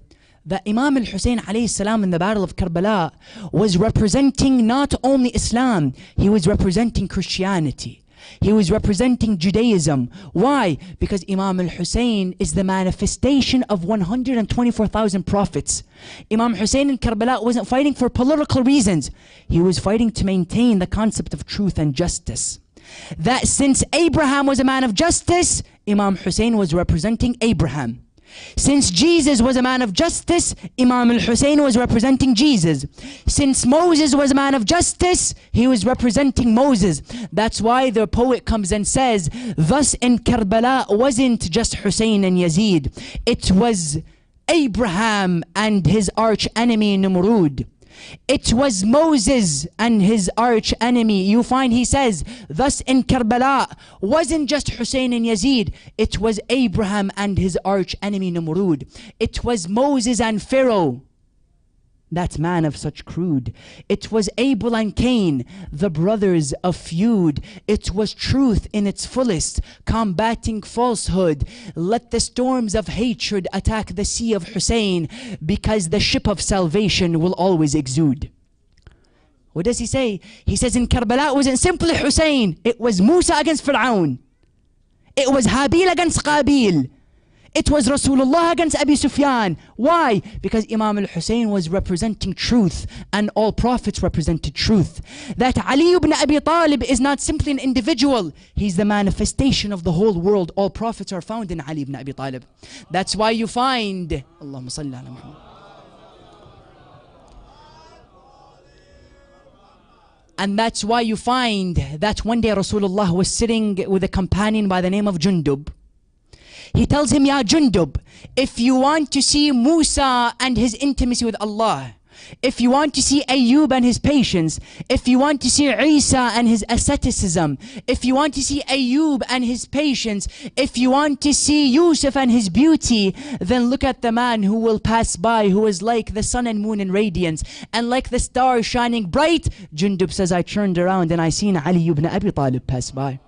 that Imam al-Hussein alayhi salam in the Battle of Karbala was representing not only Islam, he was representing Christianity. He was representing Judaism. Why? Because Imam al-Hussein is the manifestation of 124,000 prophets. Imam Hussein in Karbala wasn't fighting for political reasons. He was fighting to maintain the concept of truth and justice. That since Abraham was a man of justice, Imam Hussein was representing Abraham. Since Jesus was a man of justice, Imam al-Hussein was representing Jesus. Since Moses was a man of justice, he was representing Moses. That's why the poet comes and says, thus in Karbala wasn't just Hussein and Yazid. It was Abraham and his arch enemy Nimrud. It was Moses and his arch enemy. You find he says, thus in Karbala wasn't just Hussein and Yazid. It was Abraham and his arch enemy Nimrud. It was Moses and Pharaoh, that man of such crude. It was Abel and Cain, the brothers of feud. It was truth in its fullest, combating falsehood. Let the storms of hatred attack the sea of Hussein, because the ship of salvation will always exude. What does he say? He says in Karbala it wasn't simply Hussein. It was Musa against Fir'aun. It was Habil against Qabil. It was Rasulullah against Abi Sufyan. Why? Because Imam al-Hussein was representing truth, and all prophets represented truth. That Ali ibn Abi Talib is not simply an individual. He's the manifestation of the whole world. All prophets are found in Ali ibn Abi Talib. That's why you find, Allahumma salli ala Muhammad. And that's why you find that one day Rasulullah was sitting with a companion by the name of Jundub. He tells him, Ya Jundub, if you want to see Musa and his intimacy with Allah, if you want to see Ayyub and his patience, if you want to see Isa and his asceticism, if you want to see Ayyub and his patience, if you want to see Yusuf and his beauty, then look at the man who will pass by, who is like the sun and moon in radiance, and like the stars shining bright. Jundub says, I turned around and I seen Ali ibn Abi Talib pass by.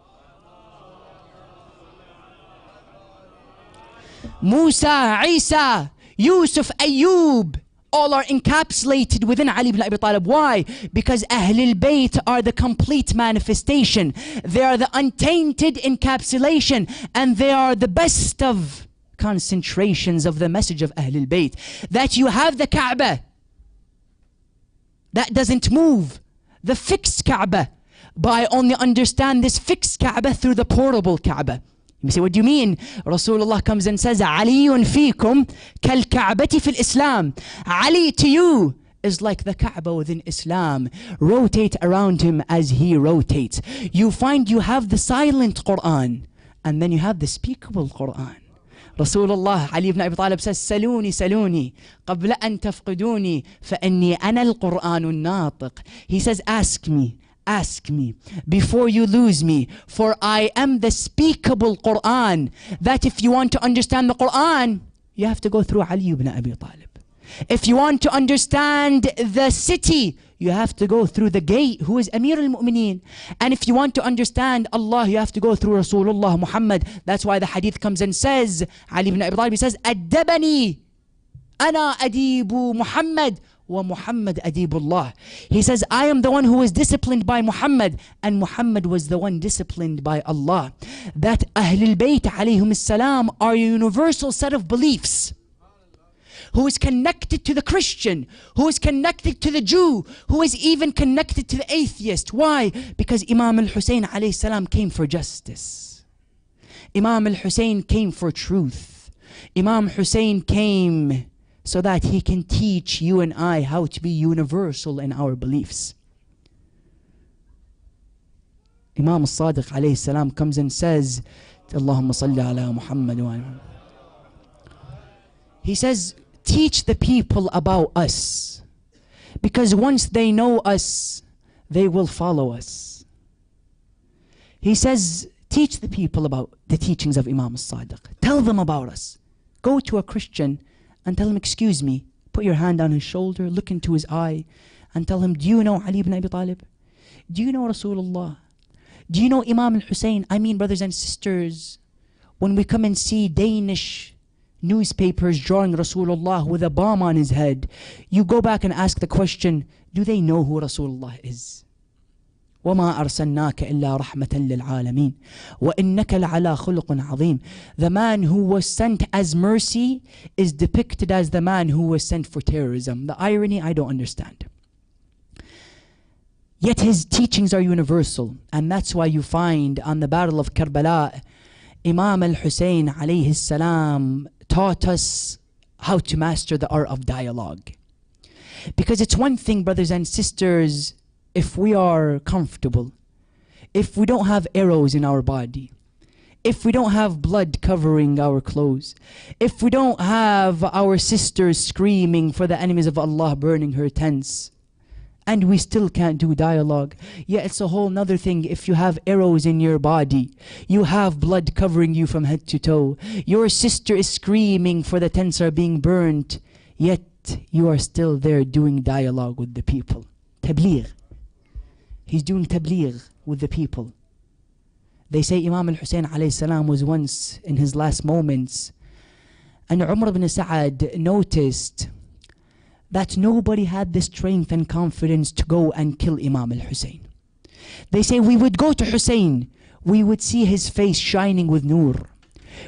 Musa, Isa, Yusuf, Ayyub, all are encapsulated within Ali ibn Abi Talib. Why? Because Ahlul Bayt are the complete manifestation. They are the untainted encapsulation, and they are the best of concentrations of the message of Ahlul Bayt. That you have the Kaaba that doesn't move, the fixed Kaaba, but I only understand this fixed Kaaba through the portable Kaaba. You say, what do you mean? Rasulullah comes and says, Aliyun fikum kal Ka'bati fil Islam. Ali to you is like the Kaaba within Islam. Rotate around him as he rotates. You find you have the silent Quran, and then you have the speakable Quran. Rasulullah, Ali ibn Abi Talib says, Saluni, Saluni, qabla an tafqiduni, fa'anni ana al-Qur'anu natiq. He says, ask me before you lose me, for I am the speakable Quran. That if you want to understand the Quran, you have to go through Ali ibn Abi Talib. If you want to understand the city, you have to go through the gate, who is Amir al-Mu'mineen. And if you want to understand Allah, you have to go through Rasulullah Muhammad. That's why the hadith comes and says, Ali ibn Abi Talib, he says, Addabani, ana adibu Muhammad, wa Muhammad adibullah. He says, I am the one who was disciplined by Muhammad, and Muhammad was the one disciplined by Allah. That Ahlul Bayt alayhum salam are a universal set of beliefs, who is connected to the Christian, who is connected to the Jew, who is even connected to the atheist. Why? Because Imam al-Hussein alayhi salam came for justice. Imam al-Hussein came for truth. Imam Hussein came so that he can teach you and I how to be universal in our beliefs. Imam al-Sadiq alayhi salam comes and says, Allahumma salli ala Muhammad wa ala. He says, teach the people about us, because once they know us, they will follow us. He says, teach the people about the teachings of Imam al-Sadiq. Tell them about us. Go to a Christian and tell him, excuse me, put your hand on his shoulder, look into his eye, and tell him, do you know Ali ibn Abi Talib? Do you know Rasulullah? Do you know Imam al-Hussein? I mean, brothers and sisters, when we come and see Danish newspapers drawing Rasulullah with a bomb on his head, you go back and ask the question, do they know who Rasulullah is? وَمَا أَرْسَلْنَاكَ إِلَّا رَحْمَةً لِلْعَالَمِينَ وَإِنَّكَ لَعَلَى خُلُقٍ عَظِيمٍ. The man who was sent as mercy is depicted as the man who was sent for terrorism. The irony, I don't understand. Yet his teachings are universal, and that's why you find on the Battle of Karbala, Imam al-Hussein alayhi salam taught us how to master the art of dialogue. Because it's one thing, brothers and sisters, if we are comfortable, if we don't have arrows in our body, if we don't have blood covering our clothes, if we don't have our sisters screaming for the enemies of Allah burning her tents, and we still can't do dialogue. Yeah, it's a whole nother thing if you have arrows in your body, you have blood covering you from head to toe, your sister is screaming for the tents are being burnt, yet you are still there doing dialogue with the people. Tabligh. He's doing tabligh with the people. They say Imam al-Hussein alayhi salam was once in his last moments, and Umar ibn Sa'ad noticed that nobody had the strength and confidence to go and kill Imam al-Hussein. They say we would go to Hussein, we would see his face shining with nur,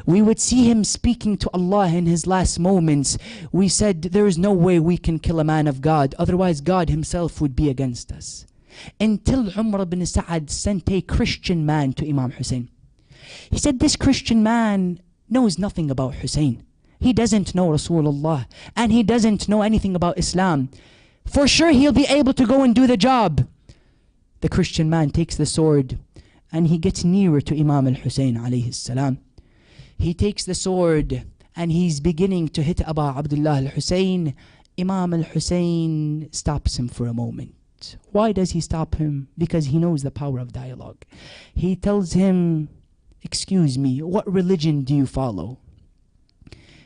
we would see him speaking to Allah in his last moments. We said there is no way we can kill a man of God, otherwise God himself would be against us. Until Umar ibn Sa'ad sent a Christian man to Imam Hussein. He said this Christian man knows nothing about Hussein. He doesn't know Rasulullah, and he doesn't know anything about Islam. For sure he'll be able to go and do the job. The Christian man takes the sword and he gets nearer to Imam al-Hussein alayhi salam. He takes the sword and he's beginning to hit Abu Abdullah al-Hussein. Imam al-Hussein stops him for a moment. Why does he stop him? Because he knows the power of dialogue. He tells him, excuse me, what religion do you follow?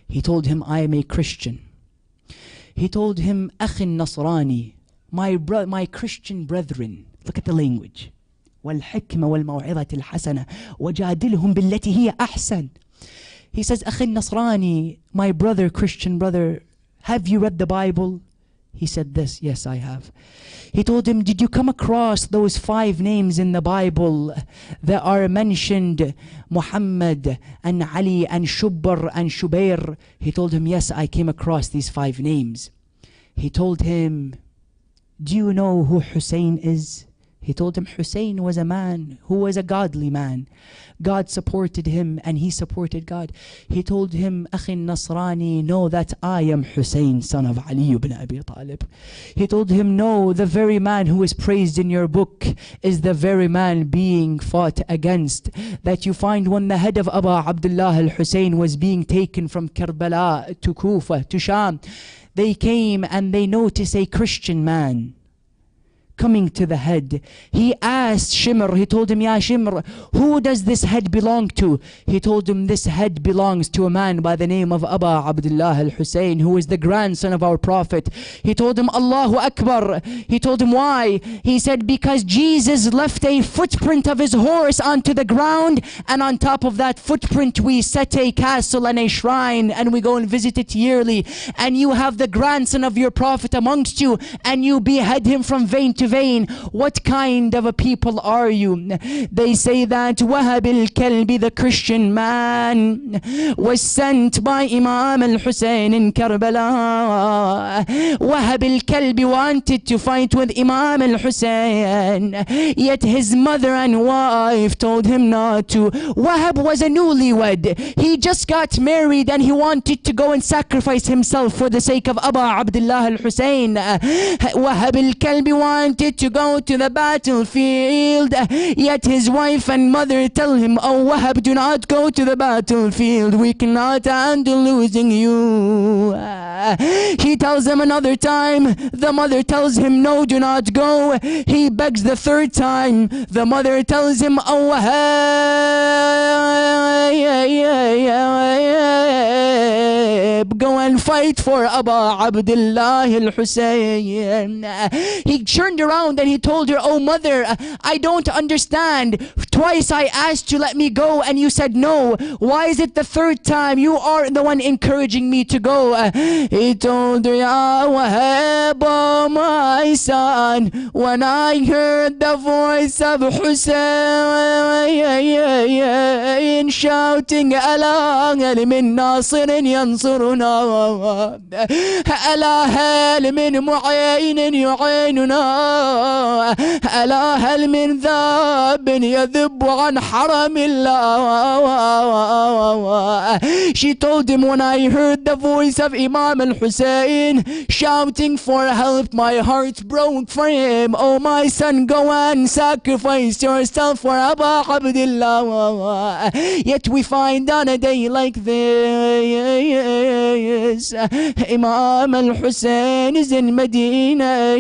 He told him, I am a Christian. He told him, أخي النصراني, my Christian brethren. Look at the language. والحكمة والموعظة الحسنة وجادلهم بالتي هي أحسن. He says, أخي النصراني, my brother, Christian brother, have you read the Bible? He said this, yes, I have. He told him, did you come across those 5 names in the Bible that are mentioned, Muhammad and Ali and Shubbar and Shubair? He told him, yes, I came across these 5 names. He told him, do you know who Hussein is? He told him Hussein was a man who was a godly man. God supported him and he supported God. He told him, Akhi Nasrani, know that I am Hussein, son of Ali ibn Abi Talib. He told him, no, the very man who is praised in your book is the very man being fought against. That you find when the head of Abu Abdullah al-Hussein was being taken from Karbala to Kufa to Sham, they came and they noticed a Christian man coming to the head. He asked Shimr, he told him, Ya Shimr, who does this head belong to? He told him, this head belongs to a man by the name of Abu Abdullah al-Hussein, who is the grandson of our Prophet. He told him, Allahu Akbar. He told him, why? He said, because Jesus left a footprint of his horse onto the ground, and on top of that footprint we set a castle and a shrine, and we go and visit it yearly. And you have the grandson of your Prophet amongst you, and you behead him from vein to vein. What kind of a people are you? They say that Wahab al-Kalbi, the Christian man, was sent by Imam al-Hussein in Karbala. Wahab al-Kalbi wanted to fight with Imam al-Hussein, yet his mother and wife told him not to. Wahab was a newlywed. He just got married and he wanted to go and sacrifice himself for the sake of Abu Abdullah al-Hussein. Wahab al-Kalbi wanted to go to the battlefield, yet his wife and mother tell him, oh Wahab, do not go to the battlefield, we cannot handle losing you. He tells them another time, the mother tells him, no, do not go. He begs the 3rd time, the mother tells him, oh Wahab, go and fight for Abu Abdullah al-Hussein. He turned around and he told her, oh mother, I don't understand. Twice I asked you let me go and you said no. Why is it the 3rd time? You are the one encouraging me to go. He told her, Ya Wahab, oh my son, when I heard the voice of Hussein shouting, Ala min Nasirin yansuruna, ألا هل من معين يعيننا ألا هل من ذاب يذب عن حرم الله. She told him, when I heard the voice of Imam al-Hussein shouting for help, my heart broke for him. Oh my son, go and sacrifice yourself for Abu Abdullah. Yet we find on a day like this, Imam al-Hussein is in Medina.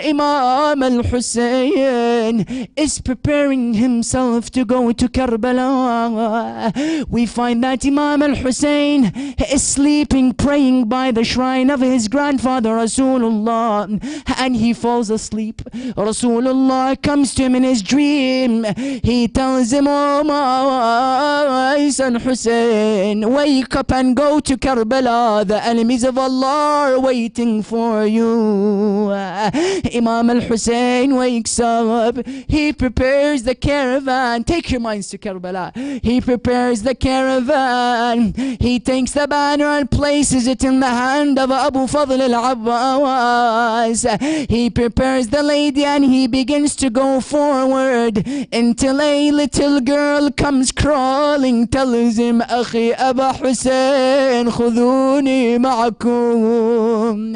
Imam al-Hussein is preparing himself to go to Karbala. We find that Imam al-Hussein is sleeping, praying by the shrine of his grandfather Rasulullah, and he falls asleep. Rasulullah comes to him in his dream. He tells him, oh my son Hussein, wake up and go to Karbala. The enemies of Allah are waiting for you. Imam al-Hussein wakes up. He prepares the caravan. Take your minds to Karbala. He prepares the caravan. He takes the banner and places it in the hand of Abu Fadl al-Abbas. He prepares the lady and he begins to go forward until a little girl comes crawling, tells him, Akhi Aba Hussein, khuduni ma'akum.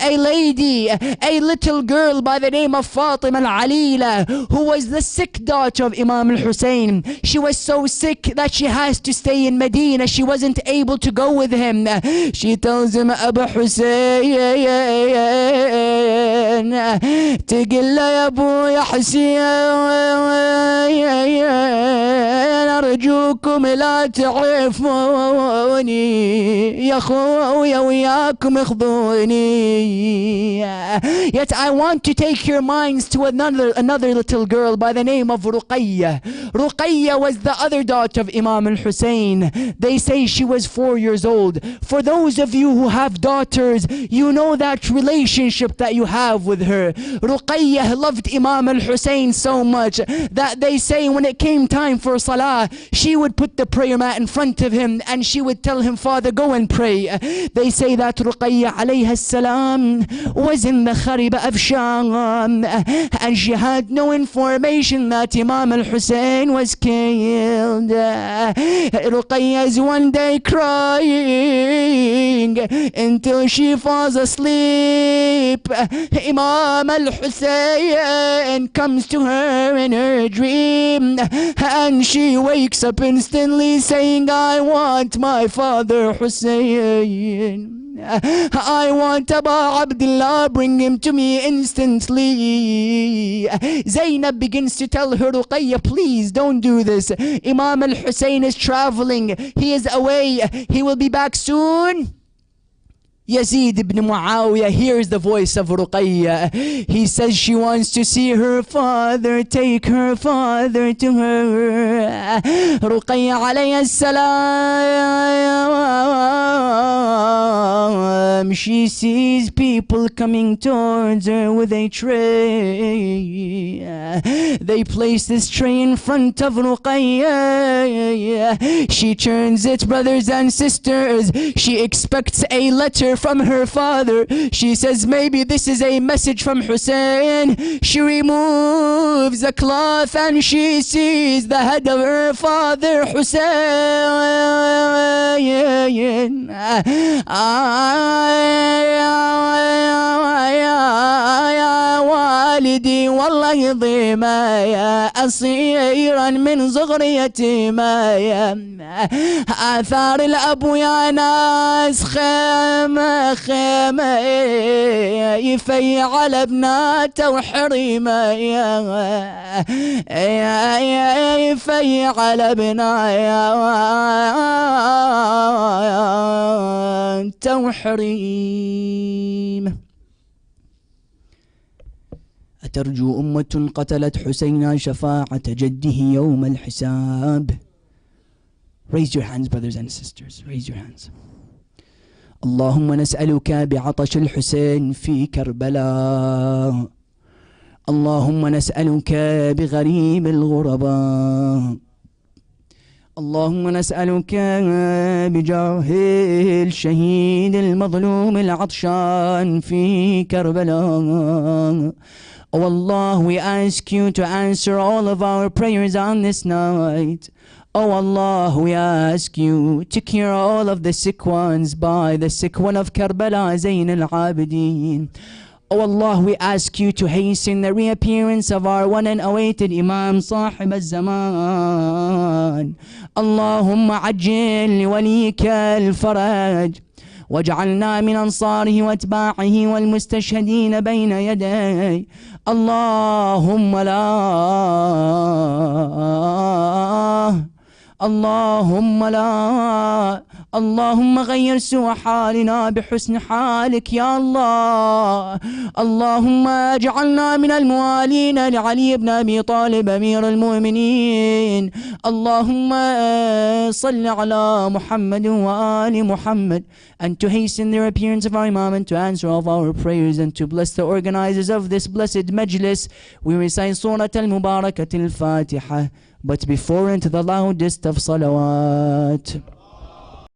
A lady, a little girl by the name of Fatemah al-Alila, who was the sick daughter of Imam al-Hussein. She was so sick that she has to stay in Medina. She wasn't able to go with him. She tells him, Aba Hussein, تقل يا ابويا حسين أرجوكم لا تعرفوني يا خويا وياكم اخذوني. Yet I want to take your minds to another little girl by the name of Ruqayya. Ruqayya was the other daughter of Imam al-Hussein. They say she was 4 years old. For those of you who have daughters, you know that relationship that you have with her. Ruqayya loved Imam al-Hussein so much that they say when it came time for salah, she would put the prayer mat in front of him and she would tell him, Father, go and pray. They say that Ruqayya alayha salam was in the Khariba of Sham, and she had no information that Imam al-Hussein was killed. Ruqayya is one day crying until she falls asleep. Imam al-Hussein comes to her in her dream and she wakes up instantly saying, I want my father Hussein. I want Abu Abdullah, bring him to me instantly. Zainab begins to tell her, Ruqayya, please don't do this. Imam al-Hussein is traveling. He is away. He will be back soon. Yazid ibn Muawiyah hears the voice of Ruqayya. He says she wants to see her father. Take her father to her. Ruqayya alayhi salam, she sees people coming towards her with a tray. They place this tray in front of Ruqayya. She turns it, brothers and sisters. She expects a letter from her father. She says, maybe this is a message from Hussein. She removes the cloth and she sees the head of her father Hussein. والدي والله ضيما أصيرا من صغريتي ما آثار الأب يا ناس خيمة خيمة يفي على بناته وحريمة يفي على بناته وحريمة. أترجو أمة قتلت حسينا شفاعة جده يوم الحساب. Raise your hands, brothers and sisters. Raise your hands. اللهم نسألك بعطش الحسين في كربلاء. اللهم نسألك بغريب الغرباء. اللهم نسألك بجاه الشهيد المظلوم العطشان في كربلاء. Oh Allah, we ask you to answer all of our prayers on this night. Oh Allah, we ask you to cure all of the sick ones by the sick one of Karbala, Zayn al-Abidin. Oh Allah, we ask you to hasten the reappearance of our one and awaited Imam Sahib al-Zaman. Allahumma ajil liwalika al-faraj. واجعلنا من أنصاره واتباعه والمستشهدين بين يديه. اللهم لا اللهم غير سوء حالنا بحسن حالك يا الله. اللهم اجعلنا من الموالين لعلي بن أبي طالب أمير المؤمنين. اللهم صل على محمد وآل محمد. And to hasten the appearance of our Imam and to answer all of our prayers and to bless the organizers of this blessed majlis, we recite Surah Al-Mubarakah Al-Fatiha, but before into the loudest of salawat.